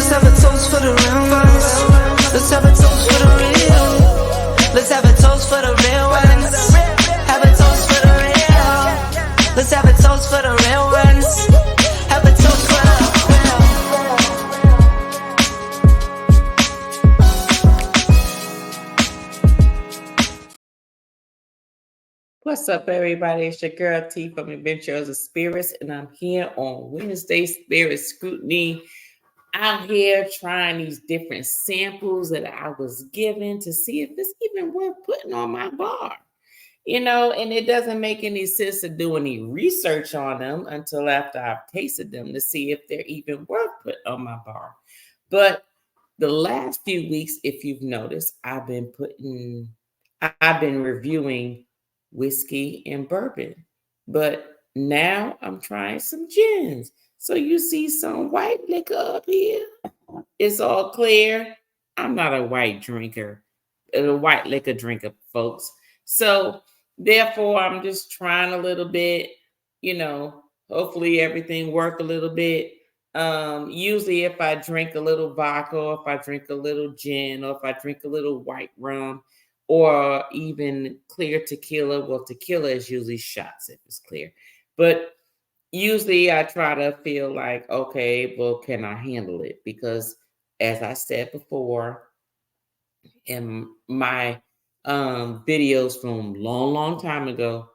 Let's have a toast for the real ones. Let's have a toast for the real. Let's have a toast for the real ones. Have a toast for the real. Let's have a toast for the real ones. Have a toast for the real. What's up, everybody? It's your girl T from Adventures of Spirits, and I'm here on Wednesday Spirit Scrutiny. I'm here trying these different samples that I was given to see if it's even worth putting on my bar. And it doesn't make any sense to do any research on them until after I've tasted them to see if they're even worth putting on my bar. But the last few weeks, if you've noticed, I've been reviewing whiskey and bourbon, but now I'm trying some gins. So you see some white liquor up here. It's all clear. I'm not a white liquor drinker, folks. So therefore, I'm just trying a little bit, hopefully everything work a little bit. Usually if I drink a little vodka, or if I drink a little gin, or if I drink a little white rum, or even clear tequila, well, tequila is usually shots if it's clear. But usually I try to feel like, okay, well, can I handle it? Because as I said before in my videos from long time ago,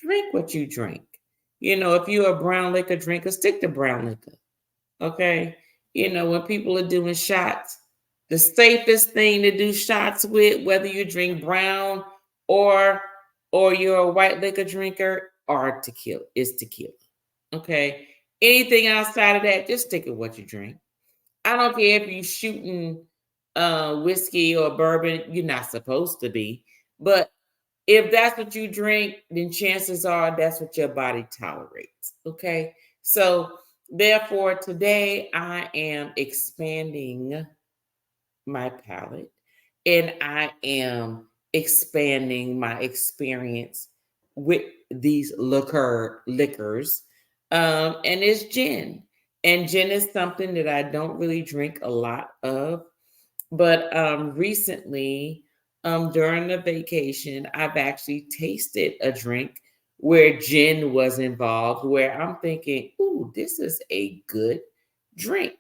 drink what you drink. If you're a brown liquor drinker, stick to brown liquor. Okay. When people are doing shots, the safest thing to do shots with, whether you drink brown or you're a white liquor drinker, is tequila. Okay. Anything outside of that, just stick with what you drink. I don't care if you're shooting whiskey or bourbon, you're not supposed to be. But if that's what you drink, then chances are that's what your body tolerates. Okay. So therefore, today I am expanding my palate and I am expanding my experience with these liquors. And it's gin. And gin is something that I don't really drink a lot of. But recently, during the vacation, I've actually tasted a drink where gin was involved, where I'm thinking, ooh, this is a good drink,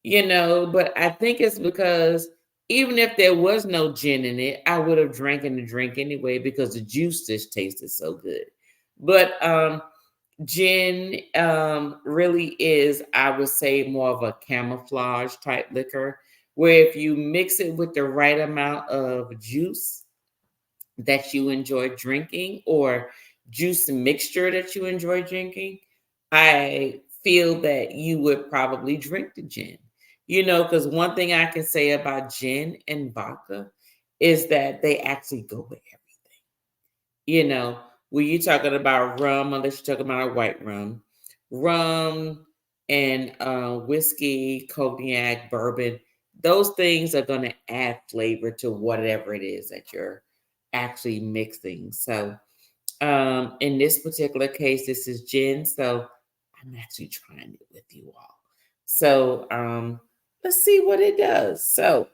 but I think it's because even if there was no gin in it, I would have drank the drink anyway because the juice just tasted so good. But gin really is, I would say, more of a camouflage type liquor, where if you mix it with the right amount of juice that you enjoy drinking or juice mixture that you enjoy drinking, I feel that you would probably drink the gin. Because one thing I can say about gin and vodka is that they actually go with everything. When you're talking about rum, unless you're talking about a white rum and whiskey, cognac, bourbon, those things are going to add flavor to whatever it is that you're actually mixing. So in this particular case, this is gin. So I'm actually trying it with you all. So let's see what it does. So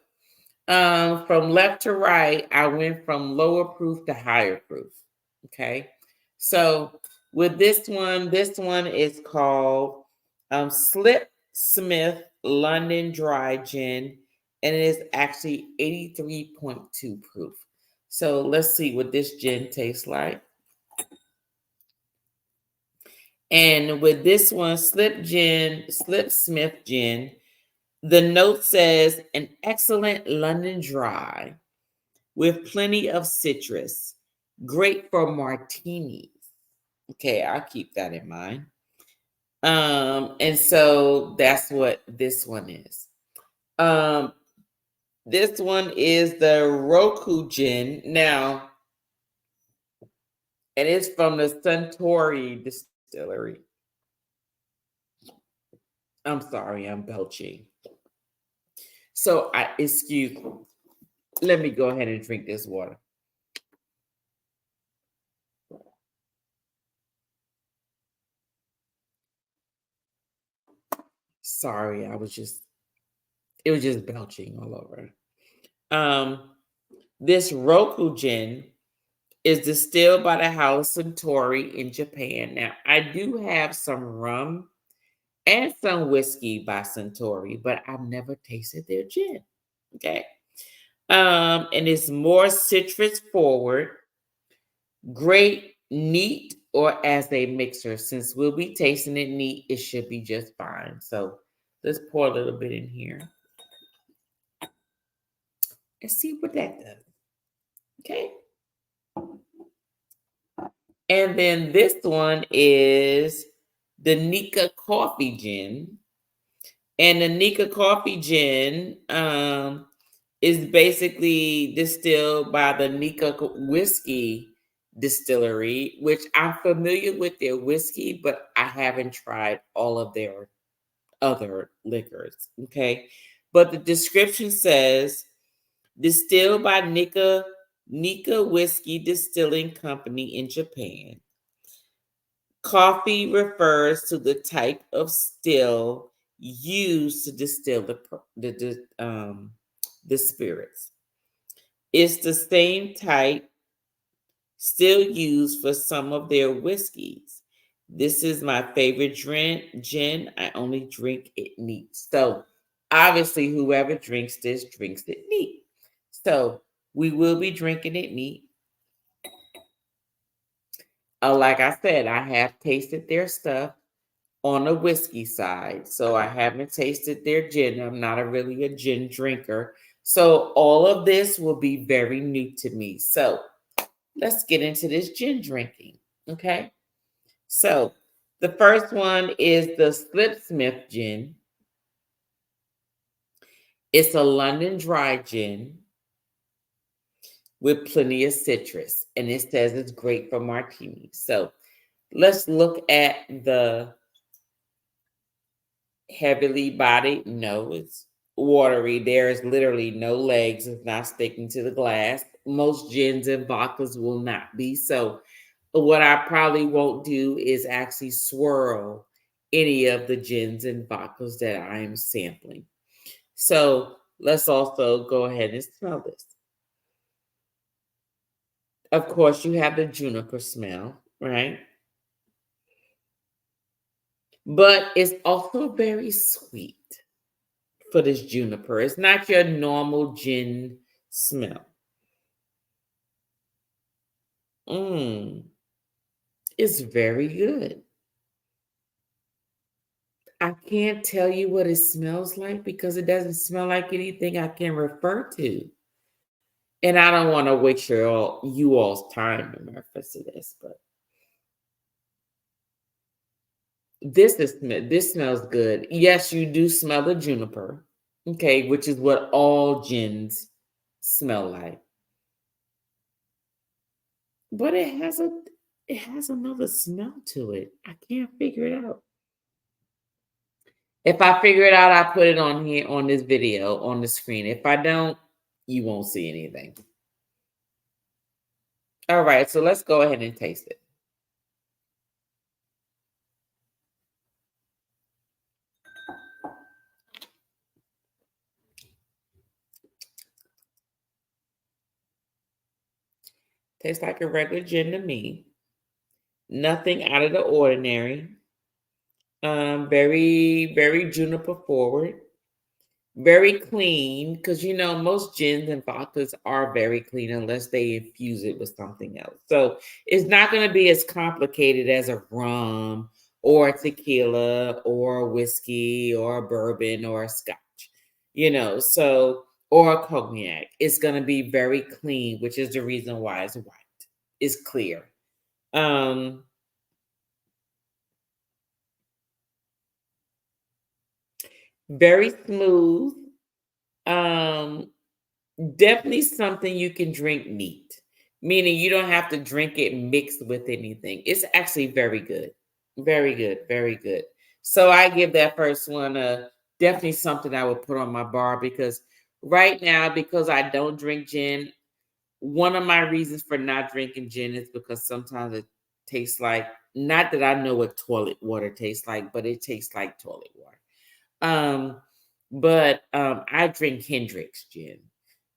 from left to right, I went from lower proof to higher proof. Okay. So with this one is called Slipsmith London Dry Gin, and it is actually 83.2 proof. So let's see what this gin tastes like. And with this one, Slipsmith gin, the note says an excellent London dry with plenty of citrus, great for martinis. Okay, I'll keep that in mind. And so that's what this one is. This one is the Roku gin. Now, and it's from the Suntory distillery. I'm sorry, I'm belching. So excuse me. Let me go ahead and drink this water. Sorry, I was just It was just belching all over. This Roku gin is distilled by the house Suntory in Japan. Now, I do have some rum and some whiskey by Suntory, but I've never tasted their gin. Okay. And it's more citrus forward, great neat or as a mixer. Since we'll be tasting it neat, it should be just fine. So let's pour a little bit in here and see what that does. Okay. And then this one is the Nikka Coffee Gin. And the Nikka Coffee Gin is basically distilled by the Nikka Whiskey Distillery, which I'm familiar with their whiskey, but I haven't tried all of their other liquors. Okay. But the description says distilled by Nikka Whiskey Distilling Company in Japan. Coffee refers to the type of still used to distill the spirits. It's the same type still used for some of their whiskeys. This is my favorite gin. I only drink it neat. So obviously, whoever drinks this drinks it neat. So we will be drinking it neat. Like I said, I have tasted their stuff on the whiskey side. So I haven't tasted their gin. I'm not really a gin drinker. So all of this will be very new to me. So let's get into this gin drinking. Okay. So the first one is the Slipsmith gin. It's a London dry gin with plenty of citrus. And it says it's great for martinis. So let's look at the heavily bodied. No, it's watery. There is literally no legs. It's not sticking to the glass. Most gins and vodkas will not be. So what I probably won't do is actually swirl any of the gins and vodkas that I am sampling. So let's also go ahead and smell this. Of course, you have the juniper smell, right? But it's also very sweet for this juniper. It's not your normal gin smell. It's very good. I can't tell you what it smells like because it doesn't smell like anything I can refer to. And I don't want to waste you all's time in reference to this, but this smells good. Yes, you do smell the juniper, okay, which is what all gins smell like. But it has another smell to it. I can't figure it out. If I figure it out, I put it on here on this video on the screen. If I don't, you won't see anything. All right, so let's go ahead and taste it. Tastes like a regular gin to me. Nothing out of the ordinary. Very, very juniper forward. Very clean, because most gins and vodkas are very clean unless they infuse it with something else. So it's not going to be as complicated as a rum or a tequila or a whiskey or a bourbon or a scotch, so or a cognac. It's going to be very clean, which is the reason why it's white. It's clear. Very smooth. Um, Definitely something you can drink neat, meaning you don't have to drink it mixed with anything. It's actually very good. Very good. Very good. So I give that first one definitely something I would put on my bar because right now, because I don't drink gin, one of my reasons for not drinking gin is because sometimes it tastes like, not that I know what toilet water tastes like, but it tastes like toilet water. Um, but I drink Hendrick's gin,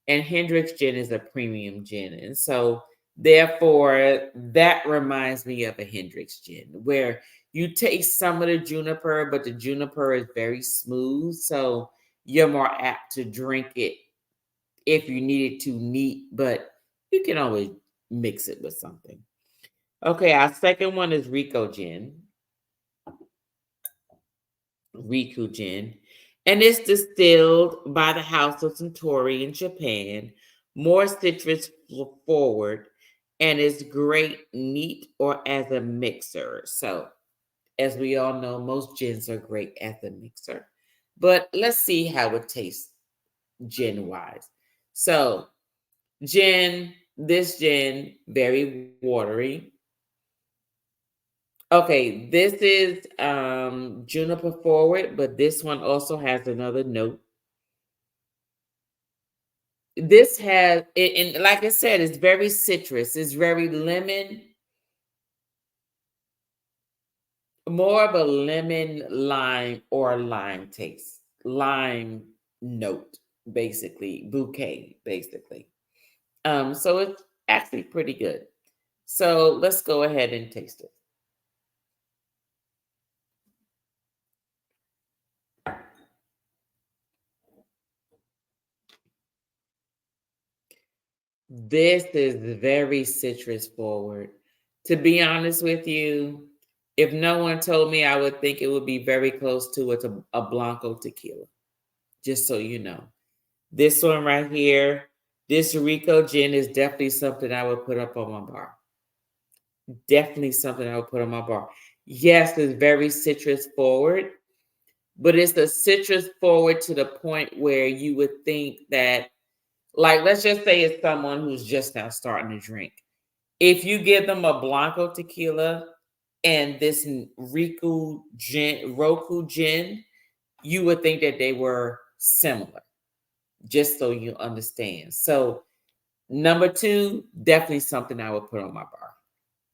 and Hendrick's gin is a premium gin, and so therefore that reminds me of a Hendrick's gin, where you taste some of the juniper, but the juniper is very smooth, so you're more apt to drink it if you need it to neat, but you can always mix it with something. Okay, our second one is Rico gin. Riku gin, and it's distilled by the House of Suntory in Japan, more citrus forward, and is great neat or as a mixer. So, as we all know, most gins are great as a mixer. But let's see how it tastes gin wise. So, this gin, very watery. Okay, this is juniper forward, but this one also has another note. This has and like I said, it's very citrus. It's very lemon, more of a lemon lime or lime taste. Lime note, basically, bouquet, basically. So it's actually pretty good. So let's go ahead and taste it. This is very citrus forward. To be honest with you, if no one told me, I would think it would be very close to a Blanco tequila, just so you know. This one right here, this Rico gin is definitely something I would put up on my bar. Definitely something I would put on my bar. Yes, it's very citrus forward, but it's the citrus forward to the point where you would think that, like, let's just say it's someone who's just now starting to drink. If you give them a Blanco tequila and this Roku gin, you would think that they were similar, just so you understand. So, number two, definitely something I would put on my bar.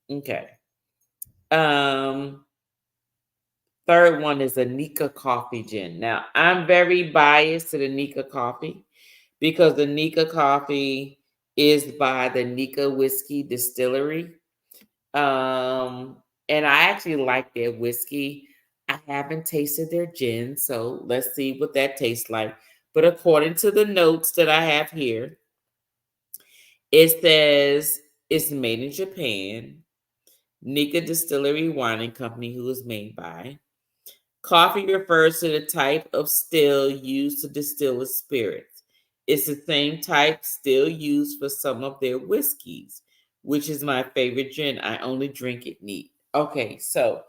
Okay. Um, Third one is a Nikka coffee gin. Now, I'm very biased to the Nikka coffee because the Nikka coffee is by the Nikka Whiskey Distillery. And I actually like their whiskey. I haven't tasted their gin, so let's see what that tastes like. But according to the notes that I have here, it says it's made in Japan, Nikka Distillery Wine and Company, who is made by. Coffee refers to the type of still used to distill a spirits. It's the same type still used for some of their whiskeys, which is my favorite gin. I only drink it neat. Okay, so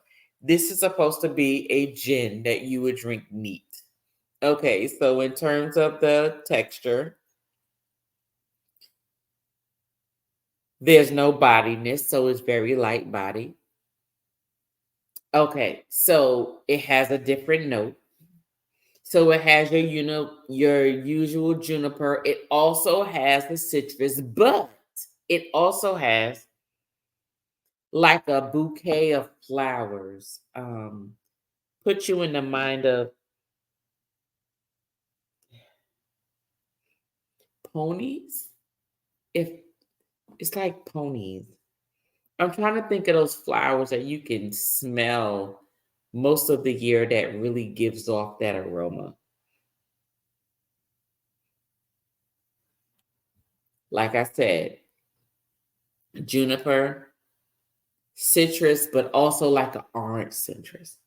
this is supposed to be a gin that you would drink neat. Okay, so in terms of the texture, there's no bodiness, so it's very light body. Okay, so it has a different note. So it has your usual juniper. It also has the citrus, but it also has like a bouquet of flowers. Put you in the mind of ponies. If it's like ponies. I'm trying to think of those flowers that you can smell most of the year that really gives off that aroma. Like I said, juniper, citrus, but also like an orange citrus,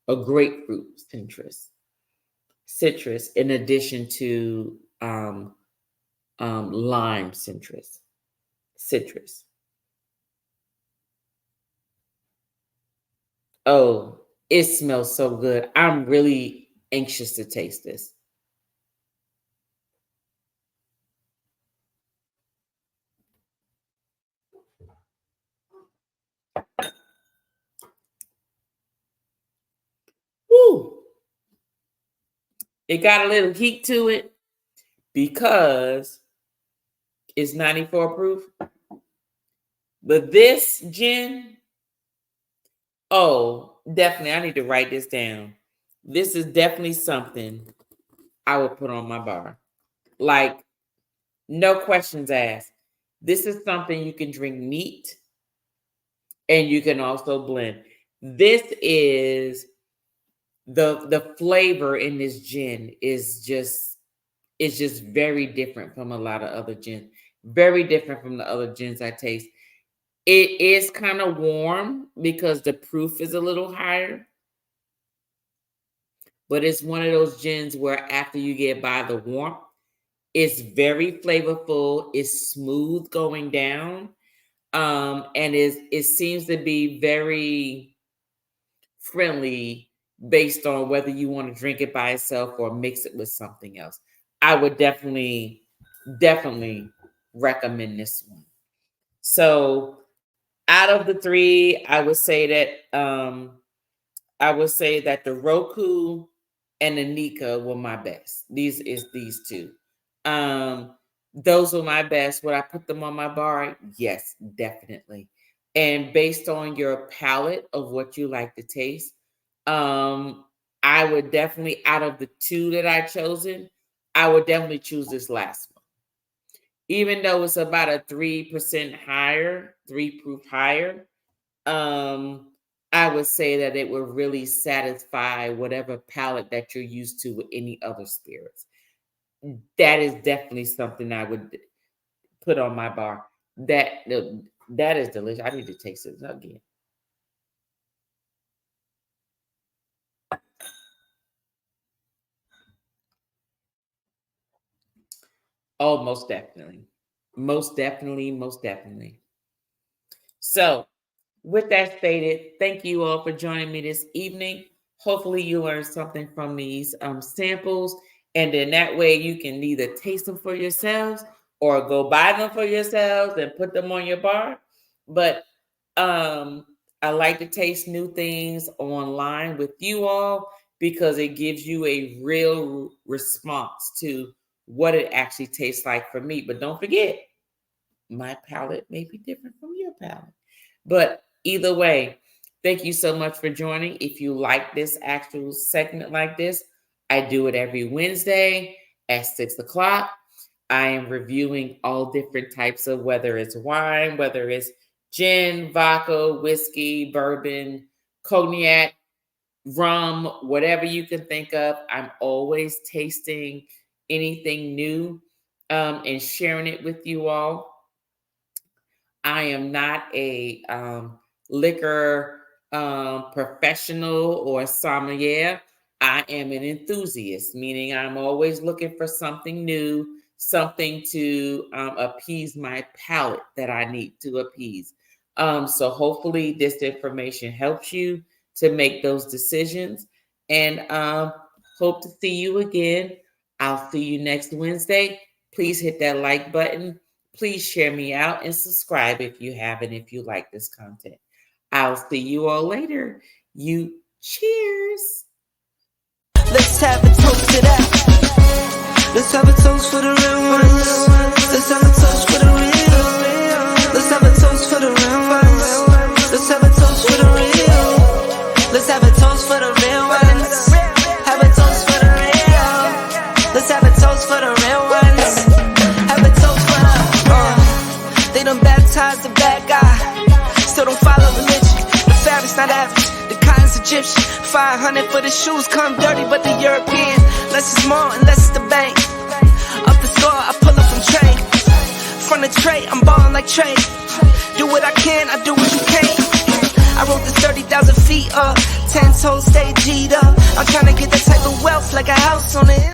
a grapefruit citrus, in addition to lime citrus. Oh, it smells so good. I'm really anxious to taste this. Woo! It got a little heat to it because it's 94 proof. But this gin, oh, definitely, I need to write this down. This is definitely something I would put on my bar. Like, no questions asked. This is something you can drink neat, and you can also blend. This is the flavor in this gin is just very different from a lot of other gins. Very different from the other gins I taste. It is kind of warm because the proof is a little higher. But it's one of those gins where after you get by the warmth, it's very flavorful. It's smooth going down. And it seems to be very friendly based on whether you want to drink it by itself or mix it with something else. I would definitely recommend this one. So out of the three, I would say that the Roku and the Nikka were my best. These two. Those were my best. Would I put them on my bar? Yes, definitely. And based on your palate of what you like to taste, I would definitely, out of the two that I chosen, I would definitely choose this last one. Even though it's about a 3% higher, 3 proof higher, I would say that it would really satisfy whatever palate that you're used to with any other spirits. That is definitely something I would put on my bar. That is delicious. I need to taste it again. Oh, most definitely. Most definitely. So, with that stated, thank you all for joining me this evening. Hopefully you learned something from these samples, and then that way you can either taste them for yourselves or go buy them for yourselves and put them on your bar. But I like to taste new things online with you all because it gives you a real response to what it actually tastes like for me. But don't forget, my palate may be different from your palate. But either way, thank you so much for joining. If you like this actual segment like this, I do it every Wednesday at 6 o'clock. I am reviewing all different types of, whether it's wine, whether it's gin, vodka, whiskey, bourbon, cognac, rum, whatever you can think of. I'm always tasting anything new and sharing it with you all. I am not a liquor professional or sommelier. I am an enthusiast, meaning I'm always looking for something new, something to appease my palate that I need to appease. So hopefully this information helps you to make those decisions, and hope to see you again. I'll see you next Wednesday. Please hit that like button. Please share me out and subscribe if you haven't, if you like this content. I'll see you all later. You cheers. Let's have a toast to that. Let's have a toast for the real ones. Let's have a toast for the real. Let's have a toast for the real ones. Let's have a toast for the real. Let's have a toast for the real ones. Have a toast for the real. Let's have a toast for the real ones. Have a toast for the they done baptized the bad guy. Still don't follow religion. The fabric's not average. The cotton's Egyptian. 500 for the shoes, come dirty, but the European. Less is more and less is the bank. Up the score, I pull up from trade. From the tray, I'm ballin' like trade. Do what I can, I do what you can't. I wrote this 30,000 feet up. 10 toes stay G'd up. I'm tryna get that type of wealth like a house on it.